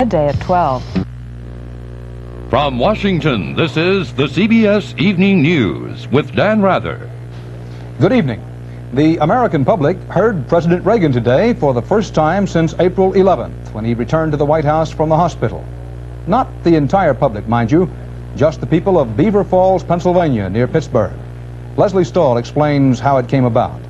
Midday at 12. From Washington, this is the CBS Evening News with Dan Rather. Good evening. The American public heard President Reagan today for the first time since April 11th, when he returned to the White House from the hospital. Not the entire public, mind you, just the people of Beaver Falls, Pennsylvania, near Pittsburgh. Leslie Stahl explains how it came about.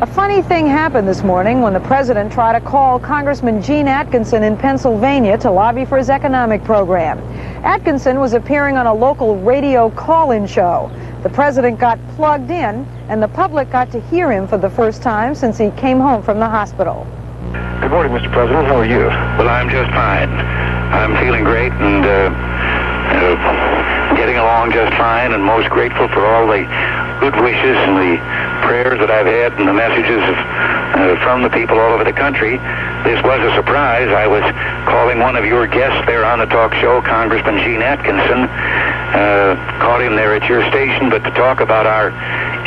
A funny thing happened this morning when the president tried to call Congressman Gene Atkinson in Pennsylvania to lobby for his economic program. Atkinson was appearing on a local radio call-in show. The president got plugged in, and the public got to hear him for the first time since he came home from the hospital. Good morning, Mr. President. How are you? Well, I'm just fine. I'm feeling great and getting along just fine, and most grateful for all the good wishes and the prayers that I've had and the messages from the people all over the country. This was a surprise. I was calling one of your guests there on the talk show, Congressman Gene Atkinson. Caught him there at your station, but to talk about our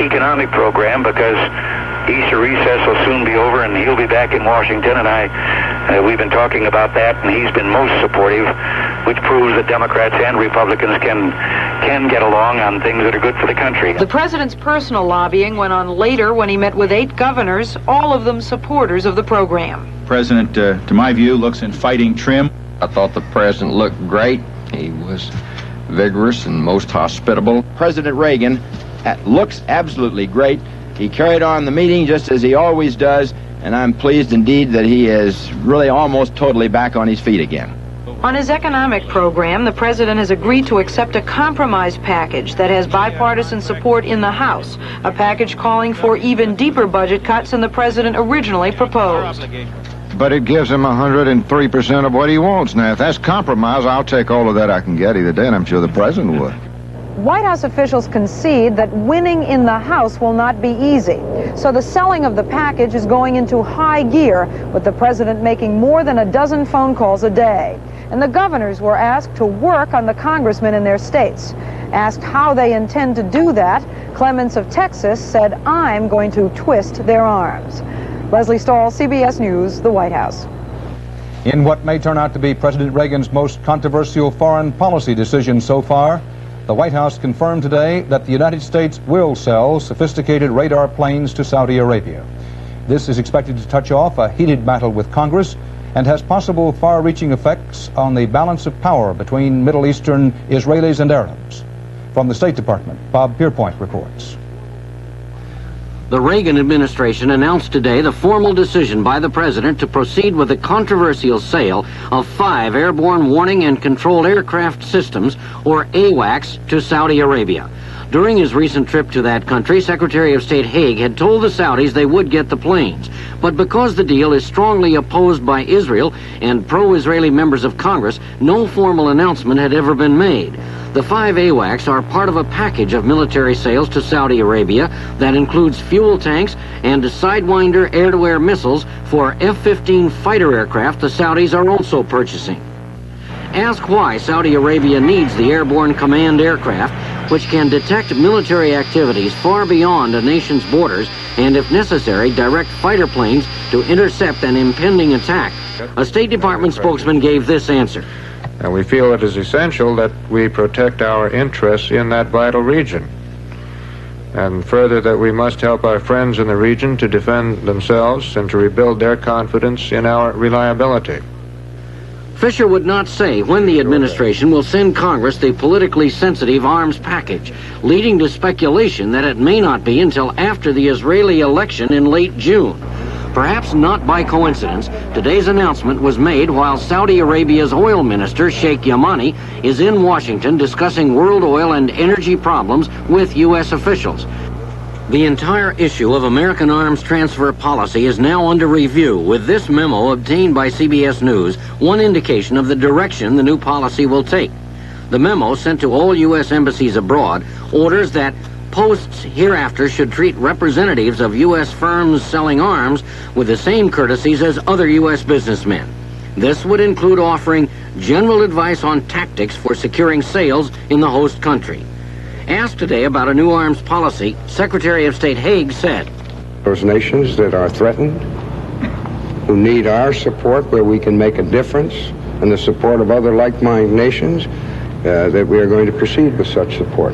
economic program, because Easter recess will soon be over and he'll be back in Washington, and we've been talking about that, and he's been most supportive, which proves that Democrats and Republicans can get along on things that are good for the country. The president's personal lobbying went on later when he met with 8 governors, all of them supporters of the program. The president, to my view, looks in fighting trim. I thought the president looked great. He was vigorous and most hospitable. President Reagan looks absolutely great. He carried on the meeting just as he always does, and I'm pleased indeed that he is really almost totally back on his feet again. On his economic program, the president has agreed to accept a compromise package that has bipartisan support in the House, a package calling for even deeper budget cuts than the president originally proposed. But it gives him 103% of what he wants. Now, if that's compromise, I'll take all of that I can get either day, and I'm sure the president would. White House officials concede that winning in the House will not be easy. So the selling of the package is going into high gear, with the president making more than a dozen phone calls a day. And the governors were asked to work on the congressmen in their states. Asked how they intend to do that, Clements of Texas said, "I'm going to twist their arms." Leslie Stahl, CBS News, the White House. In what may turn out to be President Reagan's most controversial foreign policy decision so far, the White House confirmed today that the United States will sell sophisticated radar planes to Saudi Arabia. This is expected to touch off a heated battle with Congress and has possible far-reaching effects on the balance of power between Middle Eastern Israelis and Arabs. From the State Department, Bob Pierpoint reports. The Reagan administration announced today the formal decision by the president to proceed with the controversial sale of 5 airborne warning and control aircraft systems, or AWACS, to Saudi Arabia. During his recent trip to that country, Secretary of State Haig had told the Saudis they would get the planes. But because the deal is strongly opposed by Israel and pro-Israeli members of Congress, no formal announcement had ever been made. The 5 AWACS are part of a package of military sales to Saudi Arabia that includes fuel tanks and Sidewinder air-to-air missiles for F-15 fighter aircraft the Saudis are also purchasing. Ask why Saudi Arabia needs the airborne command aircraft, which can detect military activities far beyond a nation's borders and, if necessary, direct fighter planes to intercept an impending attack. A State Department spokesman gave this answer. And we feel it is essential that we protect our interests in that vital region. And further, that we must help our friends in the region to defend themselves and to rebuild their confidence in our reliability. Fisher would not say when the administration will send Congress the politically sensitive arms package, leading to speculation that it may not be until after the Israeli election in late June. Perhaps not by coincidence, today's announcement was made while Saudi Arabia's oil minister, Sheikh Yamani, is in Washington discussing world oil and energy problems with U.S. officials. The entire issue of American arms transfer policy is now under review, with this memo obtained by CBS News one indication of the direction the new policy will take. The memo, sent to all U.S. embassies abroad, orders that posts hereafter should treat representatives of U.S. firms selling arms with the same courtesies as other U.S. businessmen. This would include offering general advice on tactics for securing sales in the host country. Asked today about a new arms policy, Secretary of State Haig said, Those nations that are threatened who need our support, where we can make a difference, and the support of other like-minded nations, that we are going to proceed with such support.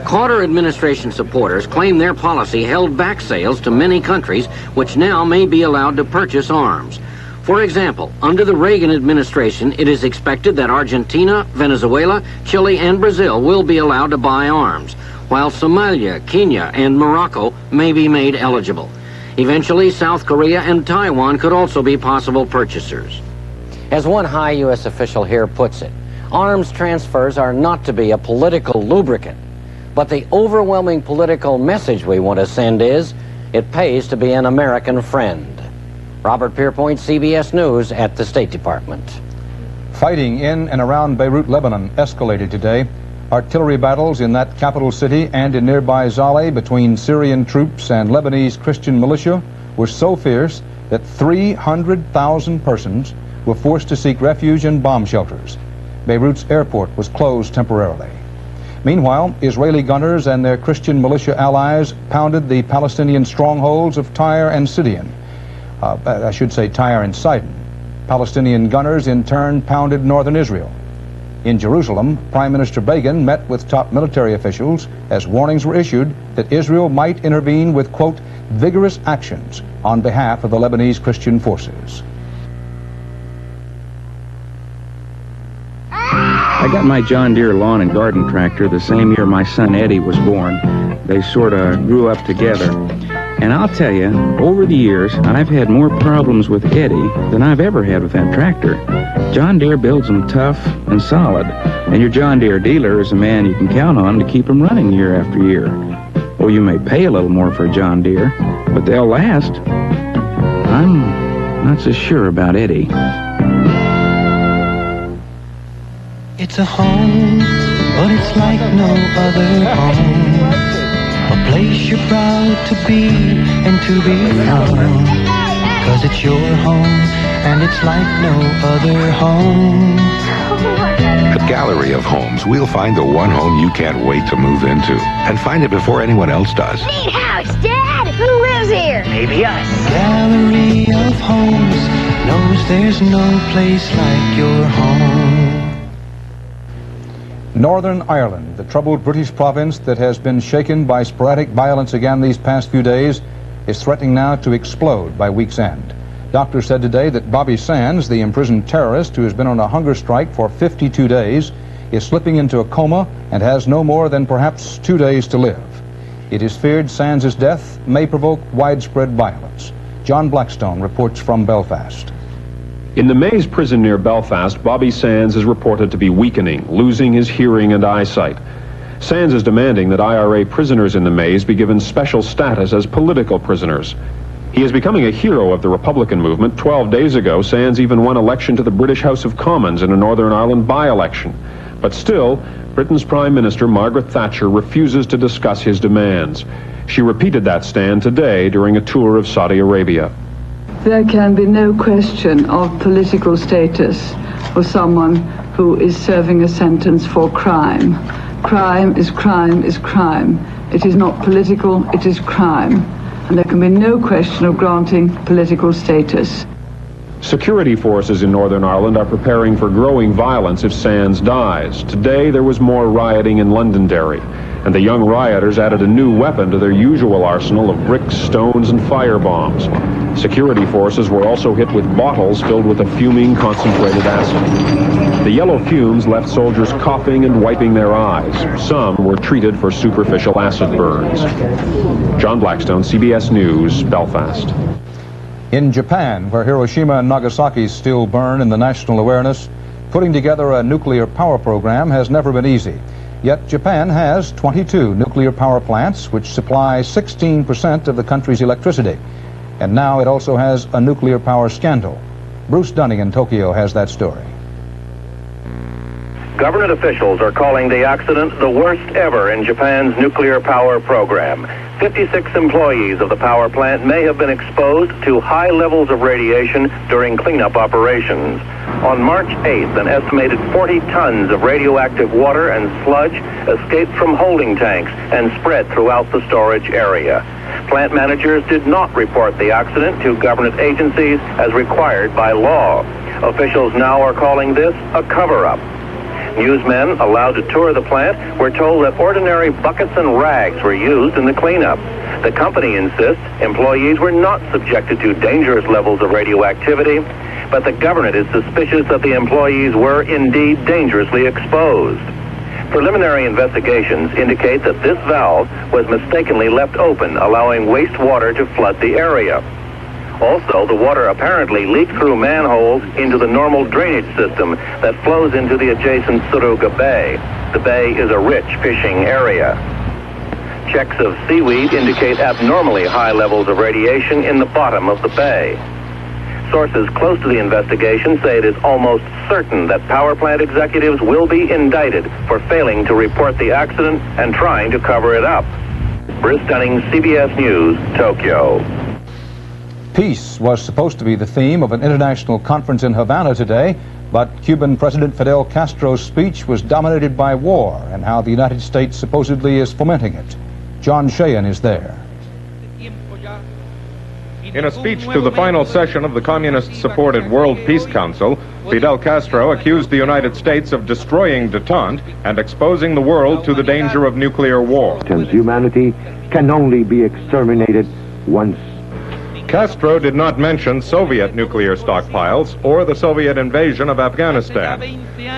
Carter administration supporters claim their policy held back sales to many countries which now may be allowed to purchase arms. For example, under the Reagan administration, it is expected that Argentina, Venezuela, Chile, and Brazil will be allowed to buy arms, while Somalia, Kenya, and Morocco may be made eligible. Eventually, South Korea and Taiwan could also be possible purchasers. As one high U.S. official here puts it, arms transfers are not to be a political lubricant, but the overwhelming political message we want to send is, it pays to be an American friend. Robert Pierpoint, CBS News at the State Department. Fighting in and around Beirut, Lebanon escalated today. Artillery battles in that capital city and in nearby Zaleh between Syrian troops and Lebanese Christian militia were so fierce that 300,000 persons were forced to seek refuge in bomb shelters. Beirut's airport was closed temporarily. Meanwhile, Israeli gunners and their Christian militia allies pounded the Palestinian strongholds of Tyre and Sidon. Tyre and Sidon. Palestinian gunners in turn pounded northern Israel. In Jerusalem, Prime Minister Begin met with top military officials as warnings were issued that Israel might intervene with, quote, vigorous actions on behalf of the Lebanese Christian forces. I got my John Deere lawn and garden tractor the same year my son Eddie was born. They sort of grew up together. And I'll tell you, over the years, I've had more problems with Eddie than I've ever had with that tractor. John Deere builds them tough and solid, and your John Deere dealer is a man you can count on to keep them running year after year. Oh, you may pay a little more for a John Deere, but they'll last. I'm not so sure about Eddie. It's a home, but it's like no other home. A place you're proud to be and to be from. 'Cause it's your home, and it's like no other home. At Gallery of Homes, we'll find the one home you can't wait to move into. And find it before anyone else does. Neat house, Dad! Who lives here? Maybe us. Gallery of Homes knows there's no place like your home. Northern Ireland, the troubled British province that has been shaken by sporadic violence again these past few days, is threatening now to explode by week's end. Doctors said today that Bobby Sands, the imprisoned terrorist who has been on a hunger strike for 52 days, is slipping into a coma and has no more than perhaps 2 days to live. It is feared Sands' death may provoke widespread violence. John Blackstone reports from Belfast. In the Maze prison near Belfast, Bobby Sands is reported to be weakening, losing his hearing and eyesight. Sands is demanding that IRA prisoners in the Maze be given special status as political prisoners. He is becoming a hero of the Republican movement. 12 days ago, Sands even won election to the British House of Commons in a Northern Ireland by-election. But still, Britain's Prime Minister Margaret Thatcher refuses to discuss his demands. She repeated that stand today during a tour of Saudi Arabia. There can be no question of political status for someone who is serving a sentence for crime. Crime is crime is crime. It is not political, it is crime. And there can be no question of granting political status. Security forces in Northern Ireland are preparing for growing violence if Sands dies. Today there was more rioting in Londonderry, and the young rioters added a new weapon to their usual arsenal of bricks, stones, and firebombs. Security forces were also hit with bottles filled with a fuming concentrated acid. The yellow fumes left soldiers coughing and wiping their eyes. Some were treated for superficial acid burns. John Blackstone, CBS News, Belfast. In Japan, where Hiroshima and Nagasaki still burn in the national awareness, putting together a nuclear power program has never been easy. Yet Japan has 22 nuclear power plants, which supply 16% of the country's electricity. And now it also has a nuclear power scandal. Bruce Dunning in Tokyo has that story. Government officials are calling the accident the worst ever in Japan's nuclear power program. 56 employees of the power plant may have been exposed to high levels of radiation during cleanup operations. On March 8th, an estimated 40 tons of radioactive water and sludge escaped from holding tanks and spread throughout the storage area. Plant managers did not report the accident to government agencies as required by law. Officials now are calling this a cover-up. Newsmen allowed to tour the plant were told that ordinary buckets and rags were used in the cleanup. The company insists employees were not subjected to dangerous levels of radioactivity, but the government is suspicious that the employees were indeed dangerously exposed. Preliminary investigations indicate that this valve was mistakenly left open, allowing wastewater to flood the area. Also, the water apparently leaked through manholes into the normal drainage system that flows into the adjacent Suruga Bay. The bay is a rich fishing area. Checks of seaweed indicate abnormally high levels of radiation in the bottom of the bay. Sources close to the investigation say it is almost certain that power plant executives will be indicted for failing to report the accident and trying to cover it up. Brice Dunning, CBS News, Tokyo. Peace was supposed to be the theme of an international conference in Havana today, but Cuban President Fidel Castro's speech was dominated by war and how the United States supposedly is fomenting it. John Sheehan is there. In a speech to the final session of the communist-supported World Peace Council, Fidel Castro accused the United States of destroying détente and exposing the world to the danger of nuclear war. Humanity can only be exterminated once. Castro did not mention Soviet nuclear stockpiles or the Soviet invasion of Afghanistan.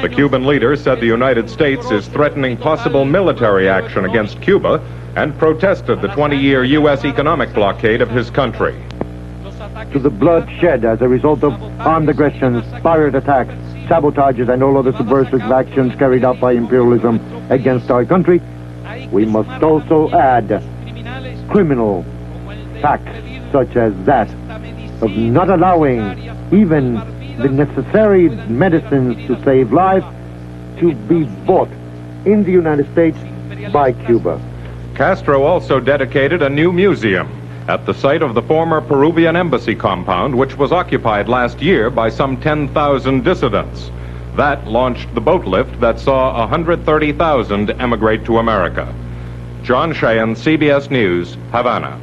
The Cuban leader said the United States is threatening possible military action against Cuba and protested the 20-year U.S. economic blockade of his country. To the blood shed as a result of armed aggressions, pirate attacks, sabotages, and all other subversive actions carried out by imperialism against our country, we must also add criminal acts such as that of not allowing even the necessary medicines to save lives to be bought in the United States by Cuba. Castro also dedicated a new museum at the site of the former Peruvian embassy compound, which was occupied last year by some 10,000 dissidents. That launched the boat lift that saw 130,000 emigrate to America. John Sheehan, CBS News, Havana.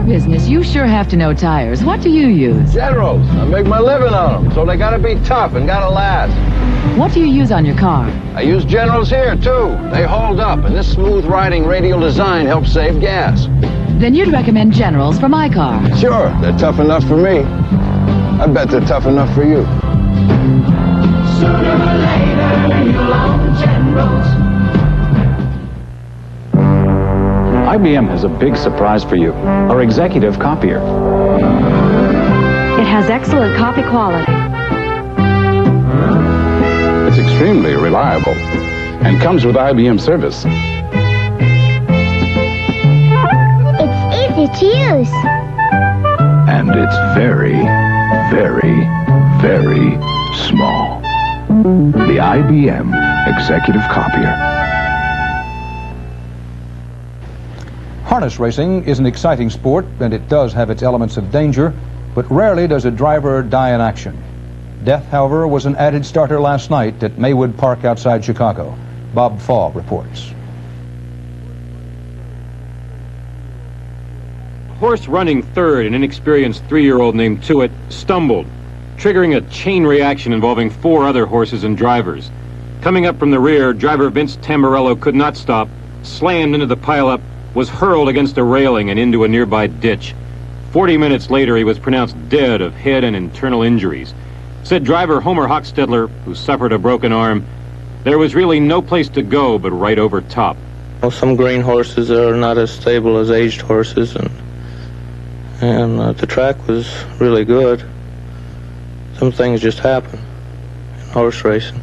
Business, you sure have to know tires. What do you use? Generals. I make my living on them, so they gotta be tough and gotta last. What do you use on your car? I use Generals here, too. They hold up, and this smooth-riding radial design helps save gas. Then you'd recommend Generals for my car. Sure, they're tough enough for me. I bet they're tough enough for you. Sooner or later, you'll own Generals. IBM has a big surprise for you, our executive copier. It has excellent copy quality. It's extremely reliable and comes with IBM service. It's easy to use. And it's very, very, very small. The IBM executive copier. Harness racing is an exciting sport, and it does have its elements of danger, but rarely does a driver die in action. Death, however, was an added starter last night at Maywood Park outside Chicago. Bob Fall reports. A horse running third, an inexperienced 3-year-old named Tuitt, stumbled, triggering a chain reaction involving 4 other horses and drivers. Coming up from the rear, driver Vince Tamburello could not stop, slammed into the pileup, was hurled against a railing and into a nearby ditch. 40 minutes later, he was pronounced dead of head and internal injuries. Said driver Homer Hochstedler, who suffered a broken arm, there was really no place to go but right over top. Well, some green horses are not as stable as aged horses, and the track was really good. Some things just happen in horse racing.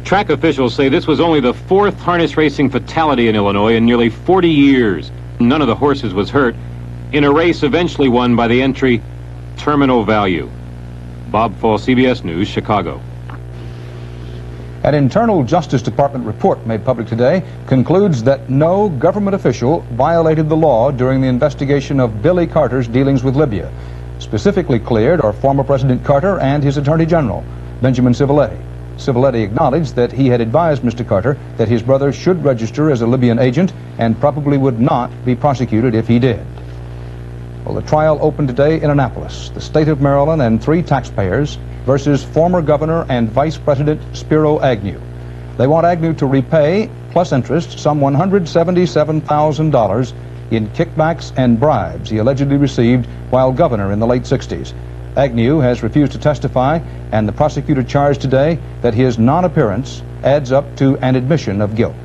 Track officials say this was only the 4th harness racing fatality in Illinois in nearly 40 years. None of the horses was hurt in a race eventually won by the entry Terminal Value. Bob Fall, CBS News, Chicago. An internal Justice Department report made public today concludes that no government official violated the law during the investigation of Billy Carter's dealings with Libya. Specifically cleared are former President Carter and his Attorney General, Benjamin Civilette. Civiletti acknowledged that he had advised Mr. Carter that his brother should register as a Libyan agent and probably would not be prosecuted if he did. Well, the trial opened today in Annapolis. The state of Maryland and 3 taxpayers versus former Governor and Vice President Spiro Agnew. They want Agnew to repay, plus interest, some $177,000 in kickbacks and bribes he allegedly received while governor in the late 60s. Agnew has refused to testify, and the prosecutor charged today that his non-appearance adds up to an admission of guilt.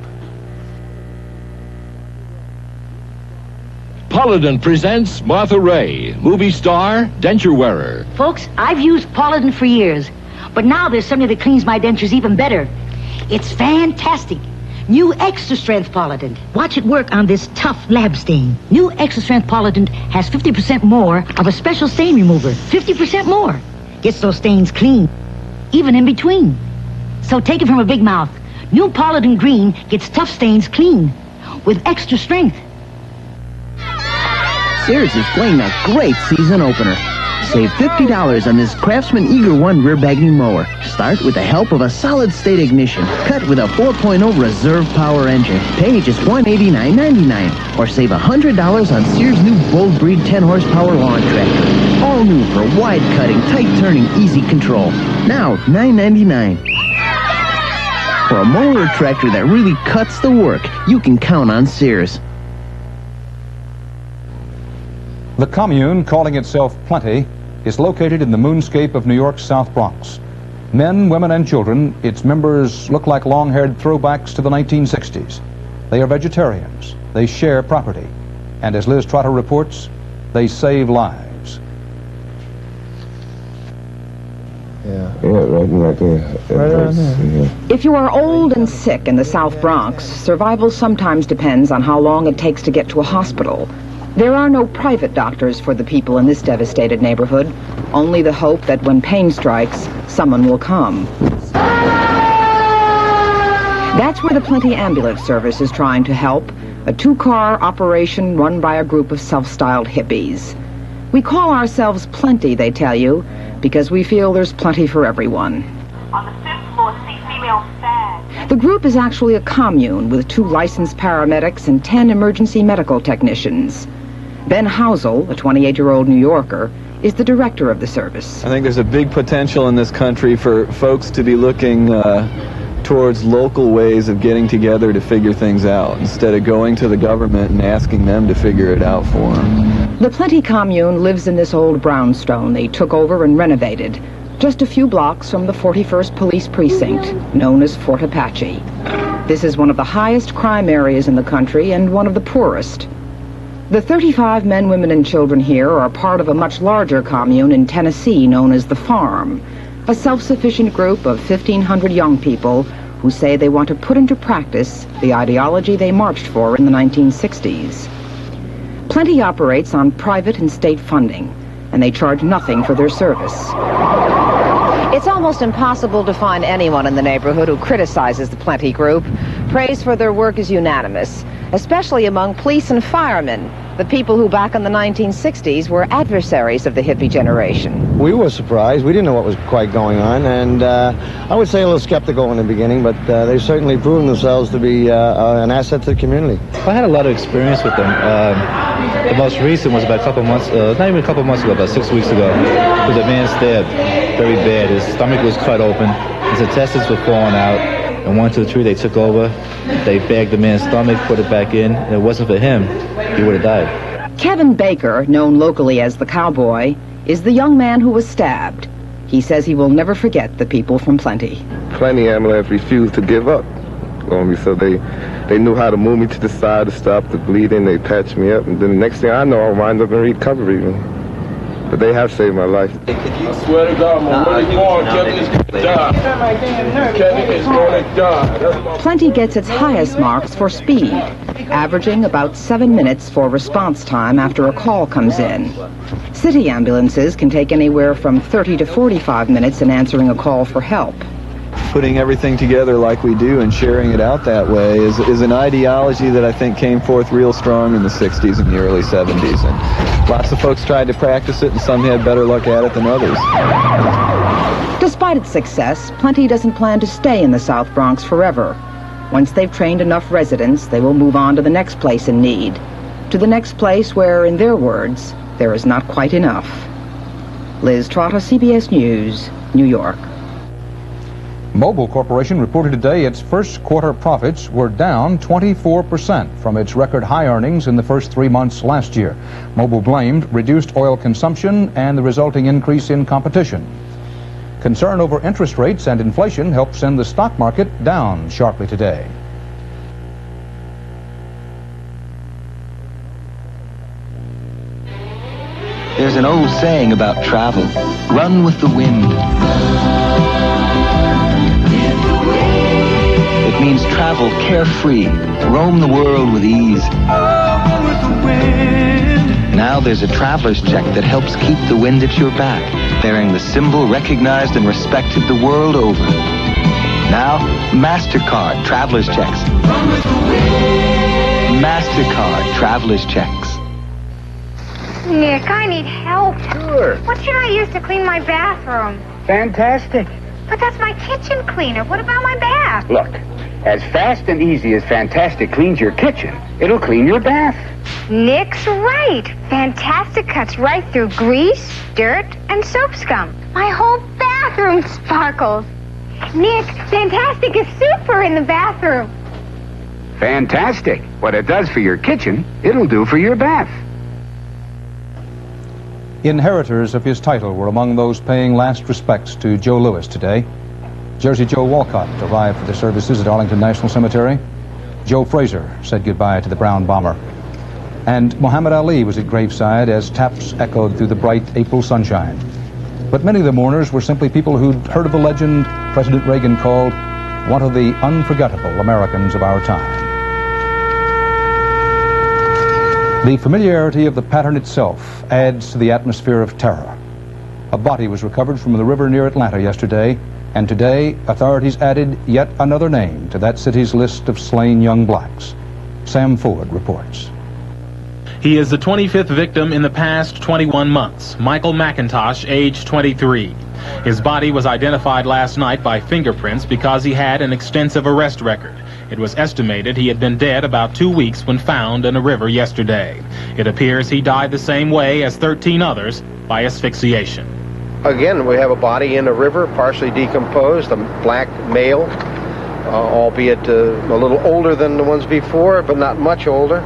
Polident presents Martha Ray, movie star, denture wearer. Folks, I've used Polident for years, but now there's something that cleans my dentures even better. It's fantastic. New Extra Strength Polident. Watch it work on this tough lab stain. New Extra Strength Polident has 50% more of a special stain remover. 50% more. Gets those stains clean, even in between. So take it from a big mouth. New Polident Green gets tough stains clean with extra strength. Sears is playing a great season opener. Save $50 on this Craftsman Eager 1 rear baggy mower. Start with the help of a solid-state ignition. Cut with a 4.0 reserve power engine. Pay just $189.99. Or save $100 on Sears' new Bold Breed 10-horsepower lawn tractor. All new for wide-cutting, tight-turning, easy control. Now, $9.99. For a mower or tractor that really cuts the work, you can count on Sears. The commune, calling itself Plenty, is located in the moonscape of New York's South Bronx. Men, women, and children, its members look like long-haired throwbacks to the 1960s. They are vegetarians. They share property. And as Liz Trotter reports, they save lives. Right there. If you are old and sick in the South Bronx, survival sometimes depends on how long it takes to get to a hospital. There are no private doctors for the people in this devastated neighborhood, only the hope that when pain strikes, someone will come. That's where the Plenty Ambulance Service is trying to help, a 2-car operation run by a group of self-styled hippies. We call ourselves Plenty, they tell you, because we feel there's plenty for everyone. On the 5th floor, see female stag. The group is actually a commune with 2 licensed paramedics and 10 emergency medical technicians. Ben Housel, a 28-year-old New Yorker, is the director of the service. I think there's a big potential in this country for folks to be looking towards local ways of getting together to figure things out instead of going to the government and asking them to figure it out for them. The Plenty commune lives in this old brownstone they took over and renovated, just a few blocks from the 41st Police Precinct, known as Fort Apache. This is one of the highest crime areas in the country and one of the poorest. The 35 men, women, and children here are part of a much larger commune in Tennessee known as The Farm, a self-sufficient group of 1,500 young people who say they want to put into practice the ideology they marched for in the 1960s. Plenty operates on private and state funding, and they charge nothing for their service. It's almost impossible to find anyone in the neighborhood who criticizes the Plenty Group. Praise for their work is unanimous, especially among police and firemen, the people who back in the 1960s were adversaries of the hippie generation. We were surprised. We didn't know what was quite going on, and I would say a little skeptical in the beginning, but they've certainly proven themselves to be an asset to the community. I had a lot of experience with them. The most recent was about a couple months, not even a couple months ago, about 6 weeks ago. There was a man stabbed very bad. His stomach was cut open, his intestines were falling out, and 1, 2, 3, they took over. They bagged the man's stomach, put it back in, and it wasn't for him, he would have died. Kevin Baker, known locally as the Cowboy, is the young man who was stabbed. He says he will never forget the people from Plenty. Plenty ambulance refused to give up on me, so they knew how to move me to the side to stop the bleeding. They patched me up, and then the next thing I know, I'll wind up in recovery. But they have saved my life. I swear to God, I'm really born. Kevin is going to die. Kevin is going to die. Plenty gets its highest marks for speed, averaging about 7 minutes for response time after a call comes in. City ambulances can take anywhere from 30 to 45 minutes in answering a call for help. Putting everything together like we do and sharing it out that way is an ideology that I think came forth real strong in the 60s and the early 70s. And lots of folks tried to practice it, and some had better luck at it than others. Despite its success, Plenty doesn't plan to stay in the South Bronx forever. Once they've trained enough residents, they will move on to the next place in need. To the next place where, in their words, there is not quite enough. Liz Trotta, CBS News, New York. Mobil Corporation reported today its first quarter profits were down 24% from its record high earnings in the first 3 months last year. Mobil blamed reduced oil consumption and the resulting increase in competition. Concern over interest rates and inflation helped send the stock market down sharply today. There's an old saying about travel: run with the wind. It means travel carefree, roam the world with ease. Now there's a traveler's check that helps keep the wind at your back, bearing the symbol recognized and respected the world over. Now, MasterCard Traveler's Checks. MasterCard Traveler's Checks. Nick, I need help. Sure. What should I use to clean my bathroom? Fantastic. But that's my kitchen cleaner. What about my bath? Look, as fast and easy as Fantastic cleans your kitchen, it'll clean your bath. Nick's right. Fantastic cuts right through grease, dirt, and soap scum. My whole bathroom sparkles. Nick, Fantastic is super in the bathroom. Fantastic. What it does for your kitchen, it'll do for your bath. Inheritors of his title were among those paying last respects to Joe Louis today. Jersey Joe Walcott arrived for the services at Arlington National Cemetery. Joe Frazier said goodbye to the Brown bomber. And Muhammad Ali was at graveside as taps echoed through the bright April sunshine. But many of the mourners were simply people who'd heard of a legend President Reagan called one of the unforgettable Americans of our time. The familiarity of the pattern itself adds to the atmosphere of terror. A body was recovered from the river near Atlanta yesterday, and today authorities added yet another name to that city's list of slain young blacks. Sam Ford reports. He is the 25th victim in the past 21 months, Michael McIntosh, age 23. His body was identified last night by fingerprints because he had an extensive arrest record. It was estimated he had been dead about 2 weeks when found in a river yesterday. It appears he died the same way as 13 others, by asphyxiation. Again, we have a body in a river, partially decomposed, a black male, albeit a little older than the ones before, but not much older.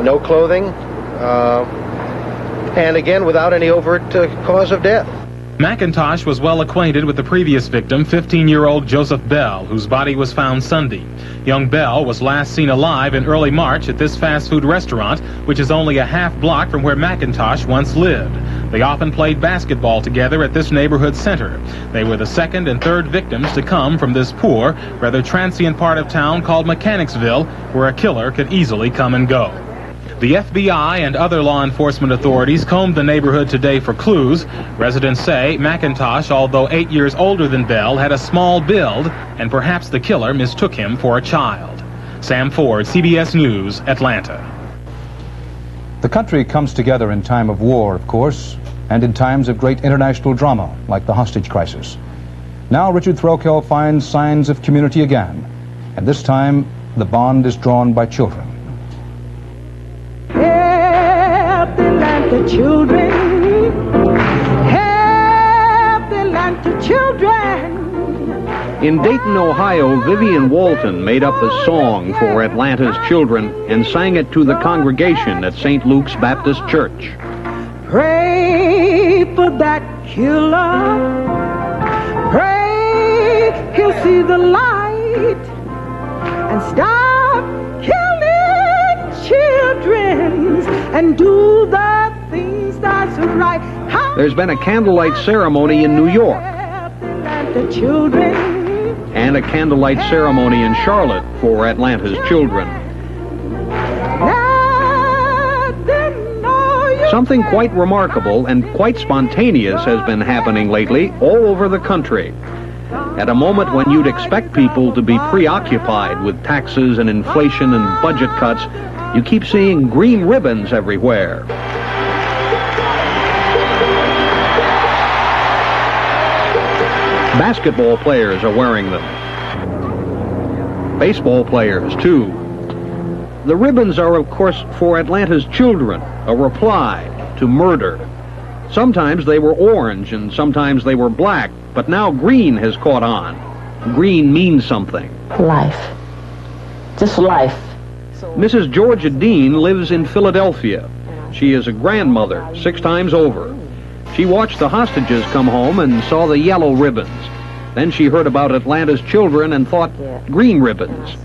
No clothing, and again, without any overt cause of death. McIntosh was well acquainted with the previous victim, 15-year-old Joseph Bell, whose body was found Sunday. Young Bell was last seen alive in early March at this fast food restaurant, which is only a half block from where McIntosh once lived. They often played basketball together at this neighborhood center. They were the second and third victims to come from this poor, rather transient part of town called Mechanicsville, where a killer could easily come and go. The FBI and other law enforcement authorities combed the neighborhood today for clues. Residents say McIntosh, although 8 years older than Bell, had a small build, and perhaps the killer mistook him for a child. Sam Ford, CBS News, Atlanta. The country comes together in time of war, of course, and in times of great international drama, like the hostage crisis. Now Richard Threlkeld finds signs of community again, and this time the bond is drawn by children. Help the land to children. Help the land to children. In Dayton, Ohio, Vivian Walton made up a song for Atlanta's children and sang it to the congregation at St. Luke's Baptist Church. Pray for that killer. Pray he'll see the light and stop killing children and do the things that's right. There's been a candlelight ceremony in New York The children. and a candlelight ceremony in Charlotte for Atlanta's children. Something quite remarkable and quite spontaneous has been happening lately all over the country. At a moment when you'd expect people to be preoccupied with taxes and inflation and budget cuts, you keep seeing green ribbons everywhere. Basketball players are wearing them. Baseball players, too. The ribbons are, of course, for Atlanta's children, a reply to murder. Sometimes they were orange and sometimes they were black, but now green has caught on. Green means something. Life. Just life. Mrs. Georgia Dean lives in Philadelphia. She is a grandmother 6 times over. She watched the hostages come home and saw the yellow ribbons. Then she heard about Atlanta's children and thought green ribbons.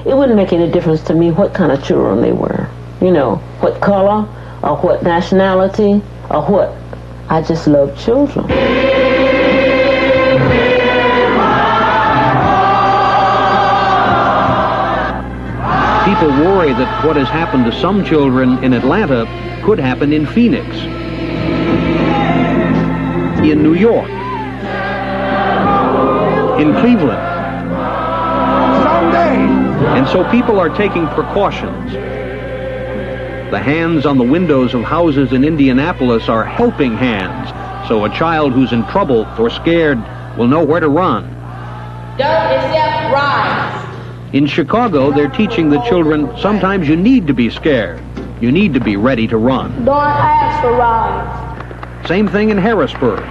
It wouldn't make any difference to me what kind of children they were. You know, what color or what nationality or what. I just love children. People worry that what has happened to some children in Atlanta could happen in Phoenix, in New York, in Cleveland. Someday. And so people are taking precautions. The hands on the windows of houses in Indianapolis are helping hands, so a child who's in trouble or scared will know where to run. Don't accept rides. In Chicago, they're teaching the children sometimes you need to be scared. You need to be ready to run. Don't ask for rides. Same thing in Harrisburg.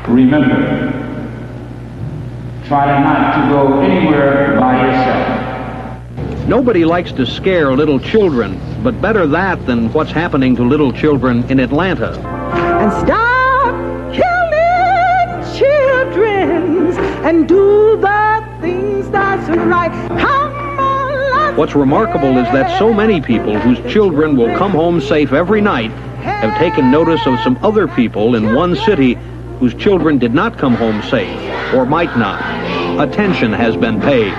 Remember, try not to go anywhere by yourself. Nobody likes to scare little children, but better that than what's happening to little children in Atlanta. And stop killing children and do the things that's right. Come on, let's What's remarkable is that so many people whose children will come home safe every night have taken notice of some other people in one city whose children did not come home safe, or might not. Attention has been paid.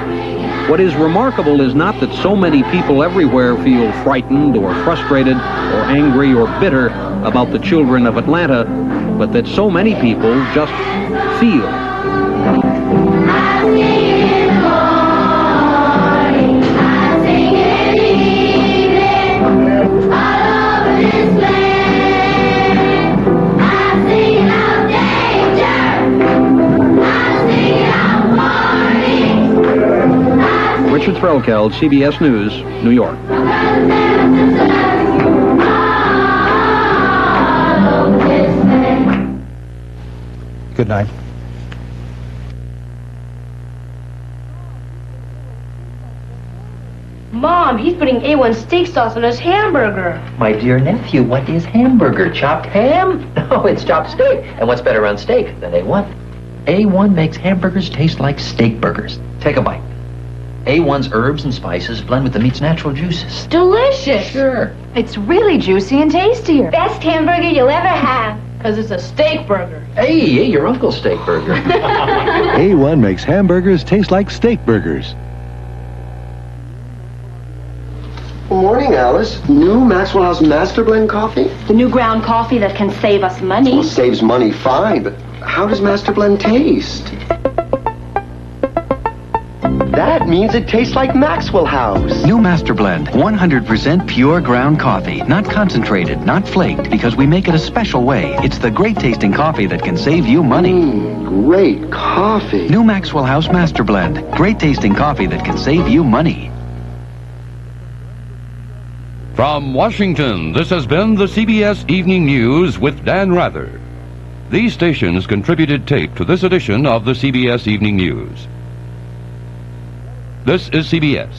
What is remarkable is not that so many people everywhere feel frightened or frustrated or angry or bitter about the children of Atlanta, but that so many people just feel. Richard Threlkeld, CBS News, New York. Good night. Mom, he's putting A1 steak sauce on his hamburger. My dear nephew, what is hamburger? Chopped ham? No, it's chopped steak. And what's better on steak than A1? A1 makes hamburgers taste like steak burgers. Take a bite. A1's herbs and spices blend with the meat's natural juices. Delicious. Sure. It's really juicy and tastier. Best hamburger you'll ever have. Because it's a steak burger. Hey, your uncle's steak burger. A1 makes hamburgers taste like steak burgers. Good morning, Alice. New Maxwell House Master Blend coffee? The new ground coffee that can save us money. Well, saves money, fine, but how does Master Blend taste? That means it tastes like Maxwell House. New Master Blend, 100% pure ground coffee. Not concentrated, not flaked, because we make it a special way. It's the great tasting coffee that can save you money. Great coffee. New Maxwell House Master Blend. Great tasting coffee that can save you money. From Washington, this has been the CBS Evening News with Dan Rather. These stations contributed tape to this edition of the CBS Evening News. This is CBS.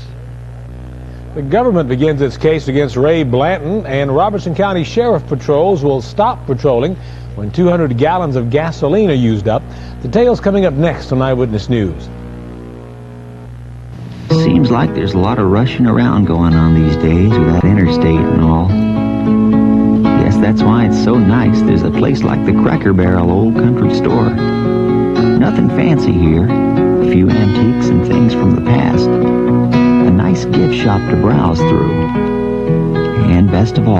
The government begins its case against Ray Blanton, and Robertson County Sheriff patrols will stop patrolling when 200 gallons of gasoline are used up. Details coming up next on Eyewitness News. Seems like there's a lot of rushing around going on these days with that interstate and all. Guess that's why it's so nice there's a place like the Cracker Barrel Old Country Store. Nothing fancy here. A few antiques and things from the past. A nice gift shop to browse through. And best of all,